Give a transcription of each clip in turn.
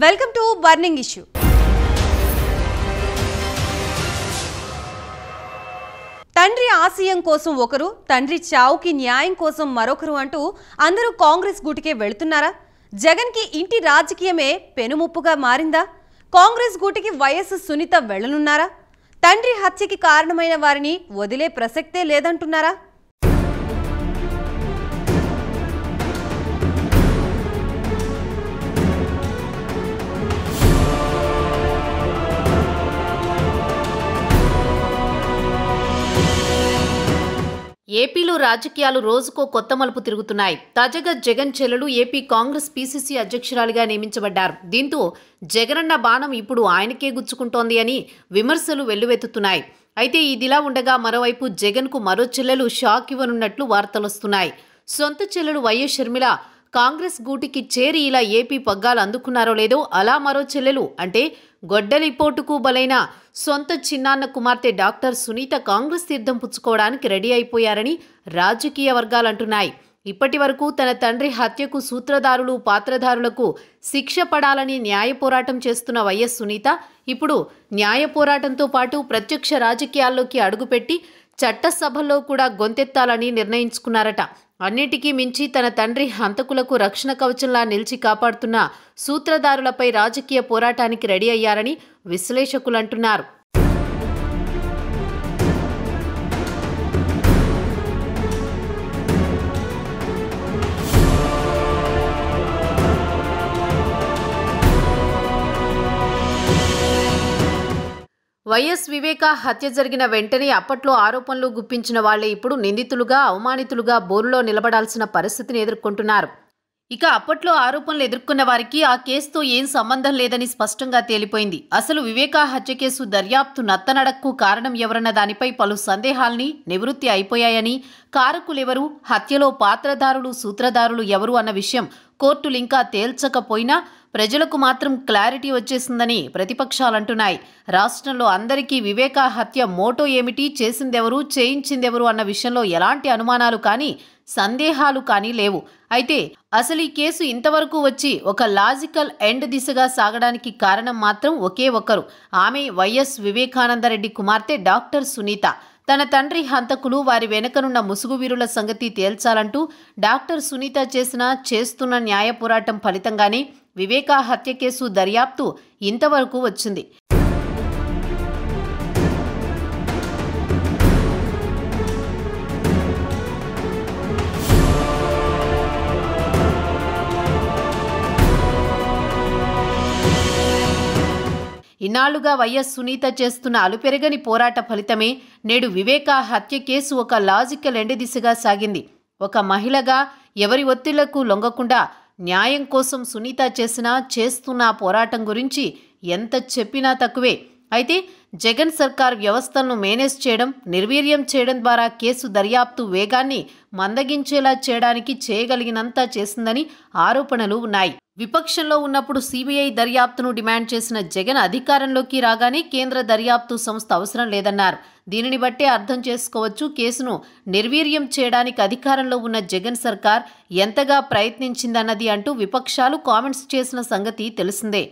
Welcome to burning issue. తండ్రి ఆశయం కోసం ఒకరు, తండ్రి చావుకి న్యాయం కోసం మరొకరు అంటూ అందరూ కాంగ్రెస్ గూటికే వెళుతున్నారా? జగన్కి ఇంటి రాజకీయమే పెనుముప్పుగా మారిందా? కాంగ్రెస్ గూటికి వైఎస్ సునీత వెళ్లనున్నారా? తండ్రి హత్యకి కారణమైన వారిని వదిలే ప్రసక్తే లేదంటున్నారా? ఏపీలో రాజకీయాలు రోజుకో కొత్త మలుపు తిరుగుతున్నాయి. తాజాగా జగన్ చెల్లెలు ఏపీ కాంగ్రెస్ పీసీసీ అధ్యక్షురాలిగా నియమించబడ్డారు. దీంతో జగనన్న బాణం ఇప్పుడు ఆయనకే గుచ్చుకుంటోంది అని విమర్శలు వెల్లువెత్తుతున్నాయి. అయితే ఇదిలా ఉండగా మరోవైపు జగన్కు మరో చెల్లెలు షాక్ ఇవ్వనున్నట్లు వార్తలొస్తున్నాయి. సొంత చెల్లెలు వైఎస్ షర్మిల కాంగ్రెస్ గూటికి చేరి ఇలా ఏపీ పగ్గాలు అందుకున్నారో లేదో, అలా మరో చెల్లెలు అంటే గొడ్డలిపోటుకు బలైన సొంత చిన్నాన్న కుమార్తె డాక్టర్ సునీత కాంగ్రెస్ తీర్థం పుచ్చుకోవడానికి రెడీ అయిపోయారని రాజకీయ వర్గాలంటున్నాయి. ఇప్పటి వరకు తన తండ్రి హత్యకు సూత్రధారులు, పాత్రధారులకు శిక్ష పడాలని న్యాయ పోరాటం చేస్తున్న వైఎస్ సునీత ఇప్పుడు న్యాయ పోరాటంతో పాటు ప్రత్యక్ష రాజకీయాల్లోకి అడుగుపెట్టి చట్టసభల్లో కూడా గొంతెత్తాలని నిర్ణయించుకున్నారట. అన్నిటికీ మించి తన తండ్రి హంతకులకు రక్షణ కవచంలా నిలిచి కాపాడుతున్న సూత్రధారులపై రాజకీయ పోరాటానికి రెడీ అయ్యారని విశ్లేషకులంటున్నారు. వైఎస్ వివేక హత్య జరిగిన వెంటనే అప్పట్లో ఆరోపణలు గుప్పించిన వాళ్లే ఇప్పుడు నిందితులుగా, అవమానితులుగా బోరులో నిలబడాల్సిన పరిస్థితిని ఎదుర్కొంటున్నారు. ఇక అప్పట్లో ఆరోపణలు ఎదుర్కొన్న వారికి ఆ కేసుతో ఏం సంబంధం లేదని స్పష్టంగా తేలిపోయింది. అసలు వివేక హత్య కేసు దర్యాప్తు నత్తనడక్కు కారణం ఎవరన్న దానిపై పలు సందేహాల్ని నివృత్తి అయిపోయాయని, కారకులెవరు, హత్యలో పాత్రధారులు, సూత్రధారులు ఎవరు అన్న విషయం కోర్టులు ఇంకా తేల్చకపోయినా ప్రజలకు మాత్రం క్లారిటీ వచ్చేసిందని ప్రతిపక్షాలంటున్నాయి. రాష్ట్రంలో అందరికీ వివేక హత్య మోటో ఏమిటి, చేసిందెవరు, చేయించిందెవరు అన్న విషయంలో ఎలాంటి అనుమానాలు కానీ సందేహాలు కానీ లేవు. అయితే అసలు ఈ కేసు ఇంతవరకు వచ్చి ఒక లాజికల్ ఎండ్ దిశగా సాగడానికి కారణం మాత్రం ఒకే ఒక్కరు. ఆమె వైఎస్ వివేకానందరెడ్డి కుమార్తె డాక్టర్ సునీత. తన తండ్రి హంతకులు, వారి వెనుకనున్న ముసుగువీరుల సంగతి తేల్చాలంటూ డాక్టర్ సునీత చేస్తున్న న్యాయ పోరాటం ఫలితంగానే వివేక హత్య కేసు దర్యాప్తు ఇంతవరకు వచ్చింది. ఇన్నాళ్లుగా వైఎస్ సునీత చేస్తున్న అలుపెరగని పోరాట ఫలితమే నేడు వివేక హత్య కేసు ఒక లాజికల్ ఎండ్ దిశగా సాగింది. ఒక మహిళగా ఎవరి ఒత్తిళ్లకు లొంగకుండా న్యాయం కోసం సునీత చేస్తున్న పోరాటం గురించి ఎంత చెప్పినా తక్కువే. అయితే జగన్ సర్కార్ వ్యవస్థలను మేనేజ్ చేయడం, నిర్వీర్యం చేయడం ద్వారా కేసు దర్యాప్తు వేగాన్ని మందగించేలా చేయడానికి చేయగలిగినంత చేసిందని ఆరోపణలు ఉన్నాయి. విపక్షంలో ఉన్నప్పుడు సిబిఐ దర్యాప్తును డిమాండ్ చేసిన జగన్ అధికారంలోకి రాగానే కేంద్ర దర్యాప్తు సంస్థ అవసరం లేదన్నారు. దీనిని బట్టే అర్థం చేసుకోవచ్చు కేసును నిర్వీర్యం చేయడానికి అధికారంలో ఉన్న జగన్ సర్కార్ ఎంతగా ప్రయత్నించిందన్నది అంటూ విపక్షాలు కామెంట్స్ చేసిన సంగతి తెలిసిందే.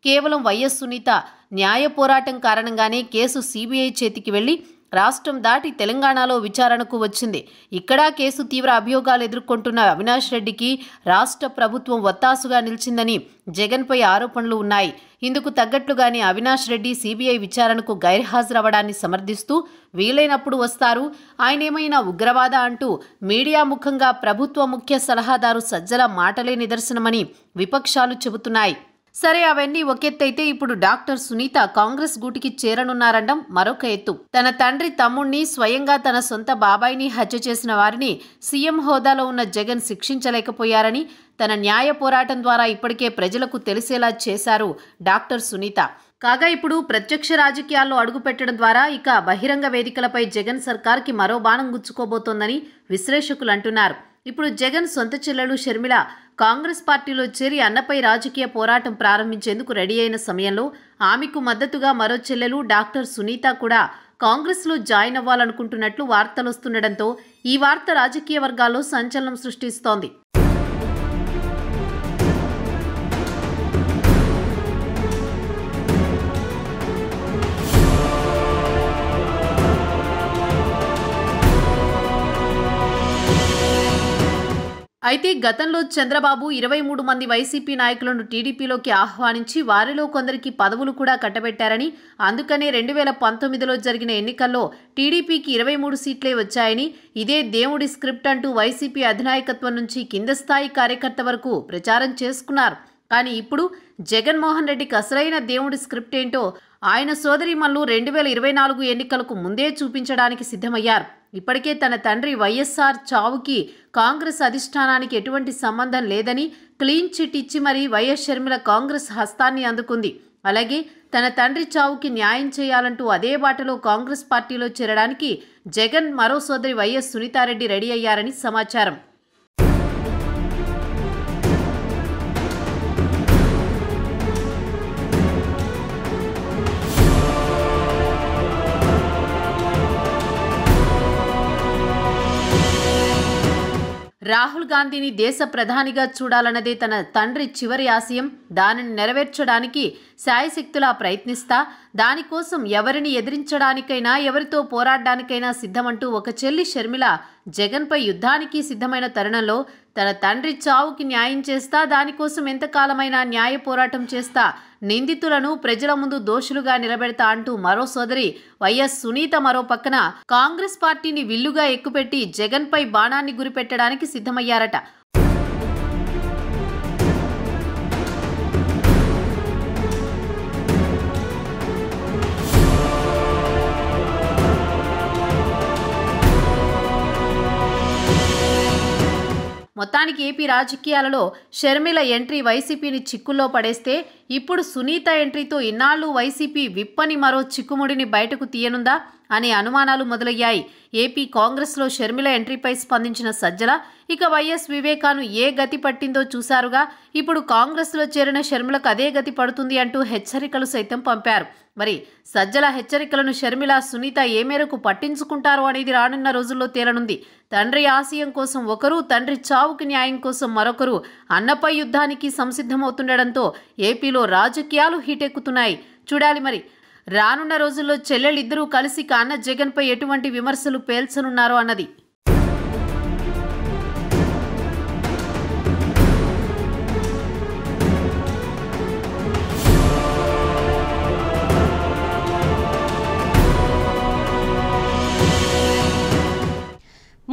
కేవలం వైఎస్ సునీత న్యాయ పోరాటం కారణంగానే కేసు సిబిఐ చేతికి వెళ్లి రాష్ట్రం దాటి తెలంగాణలో విచారణకు వచ్చింది. ఇక్కడ కేసు తీవ్ర అభియోగాలు ఎదుర్కొంటున్న అవినాష్ రెడ్డికి రాష్ట్ర ప్రభుత్వం ఒత్తాసుగా నిలిచిందని జగన్పై ఆరోపణలు ఉన్నాయి. ఇందుకు తగ్గట్లుగానే అవినాష్ రెడ్డి సిబిఐ విచారణకు గైర్హాజరవడాన్ని సమర్థిస్తూ వీలైనప్పుడు వస్తారు, ఆయనేమైనా ఉగ్రవాద అంటూ మీడియా ముఖంగా ప్రభుత్వ ముఖ్య సలహాదారు సజ్జల మాటలే నిదర్శనమని విపక్షాలు చెబుతున్నాయి. సరే, అవన్నీ ఒకెత్తైతే ఇప్పుడు డాక్టర్ సునీత కాంగ్రెస్ గూటికి చేరనున్నారనడం మరొక ఎత్తు. తన తండ్రి తమ్ముణ్ణి, స్వయంగా తన సొంత బాబాయిని హత్య చేసిన వారిని సీఎం హోదాలో ఉన్న జగన్ శిక్షించలేకపోయారని తన న్యాయ పోరాటం ద్వారా ఇప్పటికే ప్రజలకు తెలిసేలా చేశారు డాక్టర్ సునీత. కాగా ఇప్పుడు ప్రత్యక్ష రాజకీయాల్లో అడుగుపెట్టడం ద్వారా ఇక బహిరంగ వేదికలపై జగన్ సర్కార్కి మరో బాణం గుచ్చుకోబోతోందని విశ్లేషకులు అంటున్నారు. ఇప్పుడు జగన్ సొంత చెల్లెలు షర్మిల కాంగ్రెస్ పార్టీలో చేరి అన్నపై రాజకీయ పోరాటం ప్రారంభించేందుకు రెడీ అయిన సమయంలో ఆమెకు మద్దతుగా మరో చెల్లెలు డాక్టర్ సునీత కూడా కాంగ్రెస్లో జాయిన్ అవ్వాలనుకుంటున్నట్లు వార్తలొస్తుండటంతో ఈ వార్త రాజకీయ వర్గాల్లో సంచలనం సృష్టిస్తోంది. అయితే గతంలో చంద్రబాబు 23 మంది వైసీపీ నాయకులను టీడీపీలోకి ఆహ్వానించి వారిలో కొందరికి పదవులు కూడా కట్టబెట్టారని, అందుకనే 2019లో జరిగిన ఎన్నికల్లో టీడీపీకి 23 సీట్లే వచ్చాయని, ఇదే దేవుడి స్క్రిప్ట్ అంటూ వైసీపీ అధినాయకత్వం నుంచి కింద స్థాయి కార్యకర్త వరకు ప్రచారం చేసుకున్నారు. కానీ ఇప్పుడు జగన్మోహన్ రెడ్డికి అసలైన దేవుడి స్క్రిప్ట్ ఏంటో ఆయన సోదరీమణులు 2024 ఎన్నికలకు ముందే చూపించడానికి సిద్ధమయ్యారు. ఇప్పటికే తన తండ్రి వైఎస్ఆర్ చావుకి కాంగ్రెస్ అధిష్టానానికి ఎటువంటి సంబంధం లేదని క్లీన్ చిట్ ఇచ్చి మరీ వైఎస్ షర్మిల కాంగ్రెస్ హస్తాన్ని అందుకుంది. అలాగే తన తండ్రి చావుకి న్యాయం చేయాలంటూ అదే బాటలో కాంగ్రెస్ పార్టీలో చేరడానికి జగన్ మరో సోదరి వైఎస్ సునీతారెడ్డి రెడీ అయ్యారని సమాచారం. రాహుల్ గాంధీని దేశ ప్రధానిగా చూడాలన్నదే తన తండ్రి చివరి ఆశయం. దానిని నెరవేర్చడానికి శాయశక్తులా ప్రయత్నిస్తా, దానికోసం ఎవరిని ఎదిరించడానికైనా ఎవరితో పోరాడడానికైనా సిద్ధమంటూ ఒక చెల్లి షర్మిల జగన్పై యుద్ధానికి సిద్ధమైన తరుణంలో తన తండ్రి చావుకి న్యాయం చేస్తా, దానికోసం ఎంతకాలమైనా న్యాయ పోరాటం చేస్తా, నిందితులను ప్రజల ముందు దోషులుగా నిలబెడతా అంటూ మరో సోదరి వైఎస్ సునీత మరో పక్కన కాంగ్రెస్ పార్టీని విల్లుగా ఎక్కుపెట్టి జగన్పై బాణాన్ని గురిపెట్టడానికి సిద్ధమయ్యారట. మొత్తానికి ఏపీ రాజకీయాలలో షర్మిల ఎంట్రీ వైసీపీని చిక్కుల్లో పడేస్తే, ఇప్పుడు సునీత ఎంట్రీతో ఇన్నాళ్లు వైసీపీ విప్పని మరో చిక్కుముడిని బయటకు తీయనుందా అనే అనుమానాలు మొదలయ్యాయి. ఏపీ కాంగ్రెస్లో షర్మిల ఎంట్రీపై స్పందించిన సజ్జల ఇక వైఎస్ వివేకాను ఏ గతి పట్టిందో చూశారుగా. ఇప్పుడు కాంగ్రెస్లో చేరిన షర్మిలకు అదే గతి పడుతుంది అంటూ హెచ్చరికలు సైతం పంపారు. మరి సజ్జల హెచ్చరికలను షర్మిల, సునీత ఏ మేరకు పట్టించుకుంటారో అనేది రానున్న రోజుల్లో తేలనుంది. తండ్రి ఆశయం కోసం ఒకరు, తండ్రి చావుకి న్యాయం కోసం మరొకరు అన్నపై యుద్ధానికి సంసిద్ధమవుతుండటంతో ఏపీలో రాజకీయాలు హీటెక్కుతున్నాయి. చూడాలి మరి రానున్న రోజుల్లో చెల్లెళ్ళిద్దరూ కలిసి అన్న జగన్పై ఎటువంటి విమర్శలు పేల్చనున్నారో అన్నది.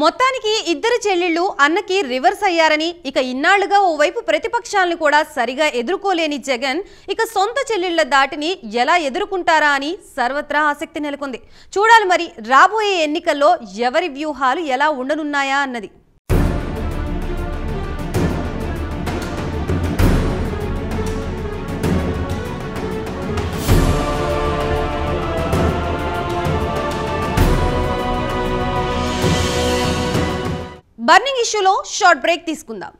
మొత్తానికి ఇద్దరు చెల్లెళ్ళు అన్నకి రివర్స్ అయ్యారని, ఇక ఇన్నాళ్లుగా ఓవైపు ప్రతిపక్షాలను కూడా సరిగా ఎదుర్కోలేని జగన్ ఇక సొంత చెల్లెళ్ల దాటిని ఎలా ఎదుర్కొంటారా అని సర్వత్రా ఆసక్తి నెలకొంది. చూడాలి మరి రాబోయే ఎన్నికల్లో ఎవరి వ్యూహాలు ఎలా ఉండనున్నాయా అన్నది. బర్నింగ్ ఇష్యూలో షార్ట్ బ్రేక్ తీసుకుందాం.